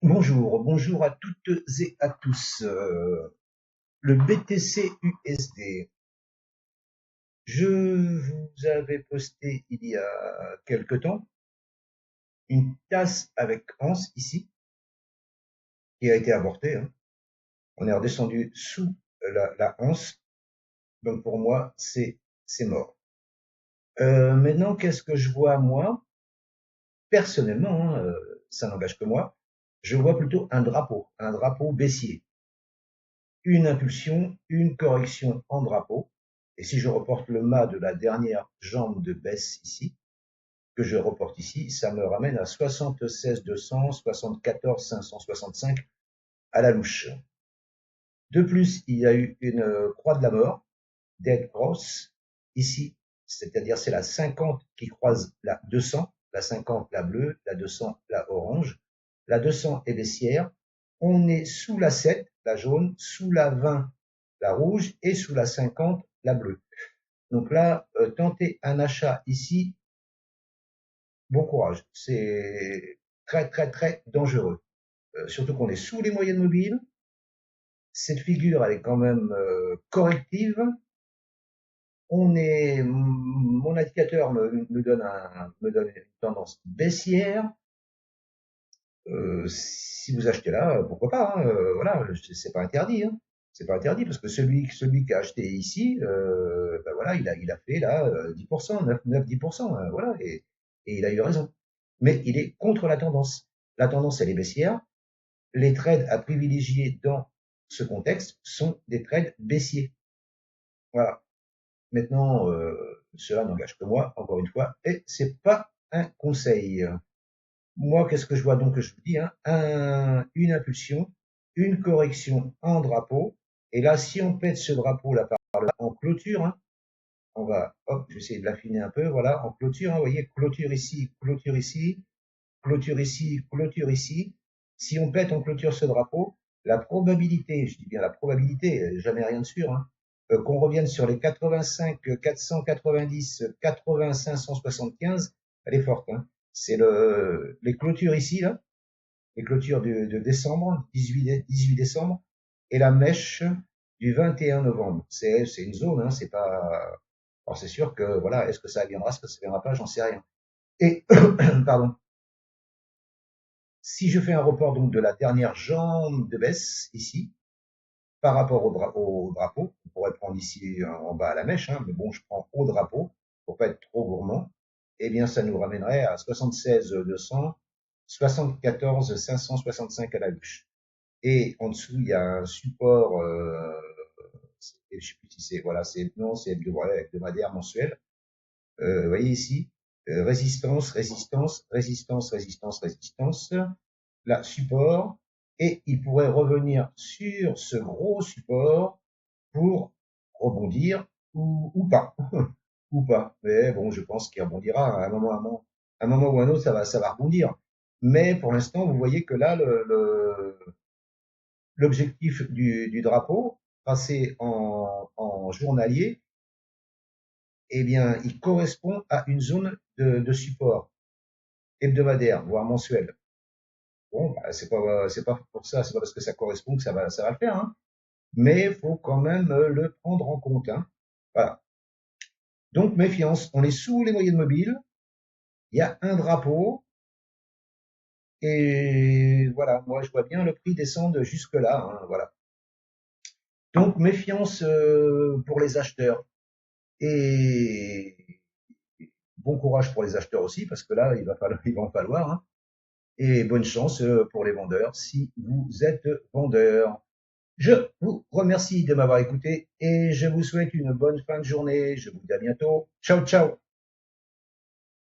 Bonjour, bonjour à toutes et à tous. Le BTC USD. Je vous avais posté il y a quelque temps une tasse avec anse ici, qui a été avortée, hein. On est redescendu sous la anse, donc pour moi, c'est mort. Maintenant, qu'est-ce que je vois moi? Personnellement, hein, ça n'engage que moi, je vois plutôt un drapeau baissier. Une impulsion, une correction en drapeau. Et si je reporte le mât de la dernière jambe de baisse ici, que je reporte ici, ça me ramène à 76 200, 74 565 à la louche. De plus, il y a eu une croix de la mort, dead cross, ici, c'est-à-dire c'est la 50 qui croise la 200, la 50 la bleue, la 200 la orange, la 200 est baissière, on est sous la 7, la jaune, sous la 20, la rouge, et sous la 50, la bleue. Donc là, tenter un achat ici, bon courage. C'est très, très, très dangereux. Surtout qu'on est sous les moyennes mobiles. Cette figure, elle est quand même corrective. Mon indicateur me donne une tendance baissière. Si vous achetez là, pourquoi pas, hein, voilà, c'est pas interdit, hein. C'est pas interdit parce que celui qui a acheté ici, ben voilà, il a fait là 10%, 9-10%, hein, voilà, et il a eu raison. Mais il est contre la tendance. La tendance, elle est baissière. Les trades à privilégier dans ce contexte sont des trades baissiers. Voilà. Maintenant, cela n'engage que moi, encore une fois, et c'est pas un conseil. Moi, qu'est-ce que je vois donc que je vous dis, hein, une impulsion, une correction en drapeau, et là, si on pète ce drapeau là par là, en clôture, hein, on va, hop, je vais essayer de l'affiner un peu, voilà, en clôture, hein, vous voyez, clôture ici, clôture ici, clôture ici, clôture ici. Si on pète en clôture ce drapeau, la probabilité, je dis bien la probabilité, jamais rien de sûr, hein, qu'on revienne sur les 85, 490, 80, 575, elle est forte, hein. C'est les clôtures ici, là, les clôtures de décembre, 18 décembre, et la mèche du 21 novembre. C'est une zone, hein, c'est pas, alors c'est sûr que, voilà, est-ce que ça viendra, est-ce que ça viendra pas, j'en sais rien. Et, pardon, si je fais un report donc de la dernière jambe de baisse ici, par rapport au drapeau, on pourrait prendre ici en bas à la mèche, hein, mais bon, je prends au drapeau pour pas être trop gourmand, eh bien, ça nous ramènerait à 76 200, 74 565 à la louche. Et en dessous, il y a un support, je sais plus si c'est, voilà, c'est, non, c'est hebdomadaire mensuel. Vous voyez ici, résistance, résistance, résistance, résistance, résistance, là, support, et il pourrait revenir sur ce gros support pour rebondir ou pas, ou pas. Mais bon, je pense qu'il rebondira à un moment ou un autre, ça va rebondir. Mais pour l'instant, vous voyez que là, l'objectif du drapeau, passé en journalier, eh bien, il correspond à une zone de support hebdomadaire, voire mensuel. Bon, bah, c'est pas pour ça, c'est pas parce que ça correspond que ça va le faire, hein. Mais il faut quand même le prendre en compte, hein. Voilà. Donc, méfiance. On est sous les moyennes mobiles. Il y a un drapeau. Et voilà. Moi, je vois bien le prix descendre jusque là, hein, voilà. Donc, méfiance pour les acheteurs. Et bon courage pour les acheteurs aussi, parce que là, il va en falloir, hein. Et bonne chance pour les vendeurs si vous êtes vendeur. Je vous remercie de m'avoir écouté et je vous souhaite une bonne fin de journée. Je vous dis à bientôt. Ciao, ciao.